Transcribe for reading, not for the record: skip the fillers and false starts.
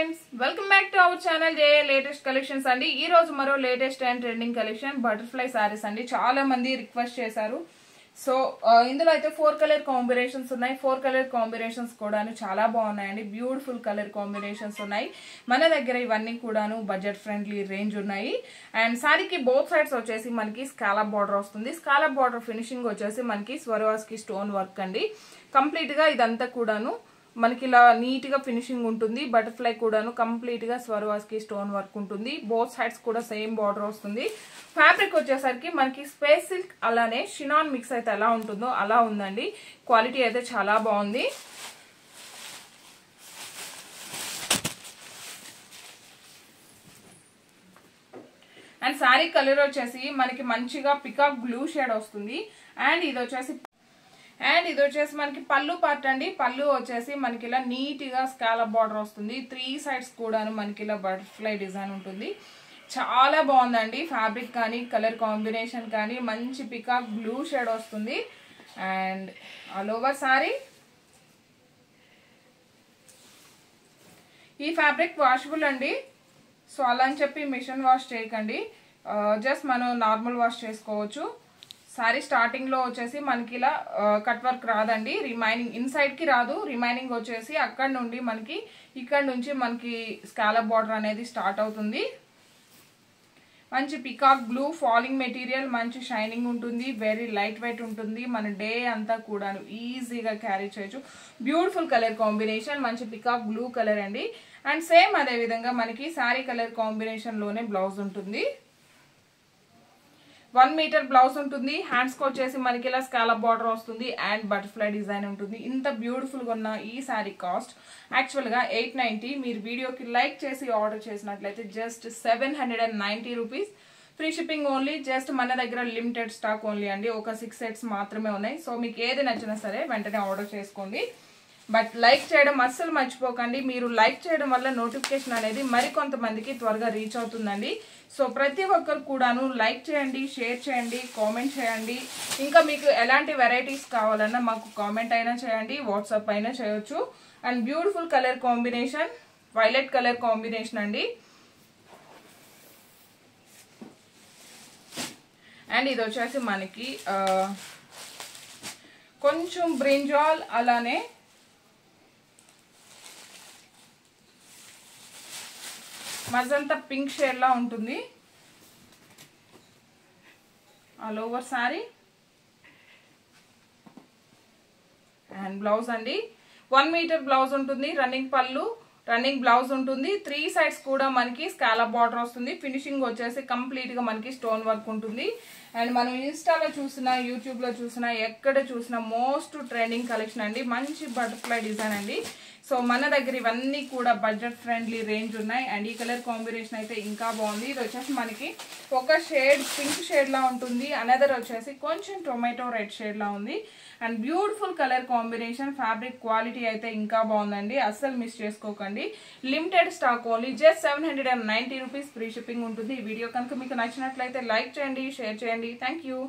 Friends welcome back to our channel J latest collections అండి. ఈ రోజు మరో latest and trending collection butterfly saris అండి. చాలా మంది రిక్వెస్ట్ చేశారు. సో ఇందులో అయితే 4 కలర్ కాంబినేషన్స్ ఉన్నాయి. 4 కలర్ కాంబినేషన్స్ కూడాను చాలా బాగున్నాయండి. బ్యూటిఫుల్ కలర్ కాంబినేషన్స్ ఉన్నాయి. మన దగ్గర ఇవన్నీ కూడాను బడ్జెట్ ఫ్రెండ్లీ రేంజ్ ఉన్నాయి. అండ్ సారీకి బోత్ సైడ్స్ వచ్చేసి మనకి స్కాలప్ బార్డర్ వస్తుంది. స్కాలప్ బార్డర్ ఫినిషింగ్ వచ్చేసి మనకి స్వరవాస్కి స్టోన్ వర్క్ అండి. కంప్లీట్ గా ఇదంతా కూడాను మనకి ఇలా నీట్ గా ఫినిషింగ్ ఉంటుంది. బటర్ఫ్లై కూడాను కంప్లీట్ గా స్వరవాస్కి స్టోన్ వర్క్ ఉంటుంది. బోత్ సైడ్స్ కూడా సేమ్ బార్డర్ వస్తుంది. ఫ్యాబ్రిక్ వచ్చేసరికి మనకి స్పేస్ సిల్క్ అలానే షినాన్ మిక్స్ అయితే ఎలా ఉంటుందో అలా ఉందండి. క్వాలిటీ అయితే చాలా బాగుంది. అండ్ శారీ కలర్ వచ్చేసి మనకి మంచిగా పికాక్ బ్లూ షేడ్ వస్తుంది. అండ్ ఇది వచ్చేసి మనకి పళ్ళు పార్ట్ అండి. పళ్ళు వచ్చేసి మనకి ఇలా నీట్ గా స్కాలప్ బార్డర్ వస్తుంది. 3 సైడ్స్ కూడాను మనకి ఇలా బటర్ఫ్లై డిజైన్ ఉంటుంది. చాలా బాగుందండి. ఫ్యాబ్రిక్ కానీ కలర్ కాంబినేషన్ కానీ మంచి పికాక్ బ్లూ షేడ్ వస్తుంది. అండ్ ఆల్ ఓవర్ సారీ ఈ ఫ్యాబ్రిక్ వాషబుల్ అండి. సో అలా అని చెప్పి మిషన్ వాష్ చేయకండి. జస్ట్ మనం నార్మల్ వాష్ చేసుకోవచ్చు. సారీ స్టార్టింగ్ లో వచ్చేసి మనకి ఇలా కట్ వర్క్ రాదండి. రిమైనింగ్ ఇన్సైడ్ కి రాదు. రిమైనింగ్ వచ్చేసి అక్కడ నుండి మనకి ఇక్కడ నుంచి మనకి స్కాలప్ బార్డర్ అనేది స్టార్ట్ అవుతుంది. మంచి పికాక్ బ్లూ ఫాలింగ్ మెటీరియల్, మంచి షైనింగ్ ఉంటుంది. వెరీ లైట్ వెయిట్ ఉంటుంది. మన డే అంతా కూడా ఈజీగా క్యారీ చేయొచ్చు. బ్యూటిఫుల్ కలర్ కాంబినేషన్, మంచి పికాక్ బ్లూ కలర్ అండి. అండ్ సేమ్ అదే విధంగా మనకి శారీ కలర్ కాంబినేషన్ లోనే బ్లౌజ్ ఉంటుంది. 1 మీటర్ బ్లౌజ్ ఉంటుంది. హ్యాండ్స్ కి వచ్చేసి మనకి ఇలా స్కాలప్ బార్డర్ వస్తుంది. అండ్ బటర్ఫ్లై డిజైన్ ఉంటుంది. ఇంత బ్యూటిఫుల్ గా ఉన్న ఈ శారీ కాస్ట్ యాక్చువల్ గా 890. మీరు వీడియోకి లైక్ చేసి ఆర్డర్ చేసినట్లయితే just 790 rupees. Free shipping only. Just మన దగ్గర లిమిటెడ్ స్టాక్ ఓన్లీ అండి. ఒక 6 సెట్స్ మాత్రమే ఉన్నాయి. సో మీకు ఏది నచ్చినా సరే వెంటనే ఆర్డర్ చేసుకోండి. బట్ లైక్ చేయడం అస్సలు మర్చిపోకండి. మీరు లైక్ చేయడం వల్ల నోటిఫికేషన్ అనేది మరికొంతమందికి త్వరగా రీచ్ అవుతుందండి. సో ప్రతి ఒక్కరు కూడాను లైక్ చేయండి, షేర్ చేయండి, కామెంట్ చేయండి. ఇంకా మీకు ఎలాంటి వెరైటీస్ కావాలన్నా మాకు కామెంట్ అయినా చేయండి, వాట్సాప్ అయినా చేయొచ్చు. And beautiful colour combination, violet colour combination అండి. అండ్ ఇది వచ్చేసి మనకి కొంచెం బ్రింజాల్ అలానే మజంతా పింక్ షేడ్ లా ఉంటుంది. All over sorry and blouse అండి. 1 మీటర్ బ్లౌజ్ ఉంటుంది. రన్నింగ్ పళ్ళు, రన్నింగ్ బ్లౌజ్ ఉంటుంది. 3 సైడ్స్ కూడా మనకి స్కాలప్ బార్డర్ వస్తుంది. ఫినిషింగ్ వచ్చేసి కంప్లీట్ గా మనకి స్టోన్ వర్క్ ఉంటుంది. అండ్ మనం ఇన్స్టాలో చూసినా, యూట్యూబ్ లో చూసినా, ఎక్కడ చూసినా మోస్ట్ ట్రెండింగ్ కలెక్షన్ అండి. మంచి బటర్ఫ్లై డిజైన్ అండి. సో మన దగ్గర ఇవన్నీ కూడా బడ్జెట్ ఫ్రెండ్లీ రేంజ్ ఉన్నాయి. అండ్ ఈ కలర్ కాంబినేషన్ అయితే ఇంకా బాగుంది. ఇది వచ్చేసి మనకి ఒక షేడ్ పింక్ షేడ్ లా ఉంటుంది. అనదర్ వచ్చేసి కొంచెం టొమాటో రెడ్ షేడ్ లా ఉంది. And beautiful colour combination. Fabric quality అయితే ఇంకా బాగుందండి. అస్సలు మిస్ చేసుకోకండి. Limited stock only. Just 790 rupees. Free shipping ఉంటుంది. ఈ వీడియో కనుక మీకు నచ్చినట్లయితే లైక్ చేయండి, షేర్ చేయండి. Thank you.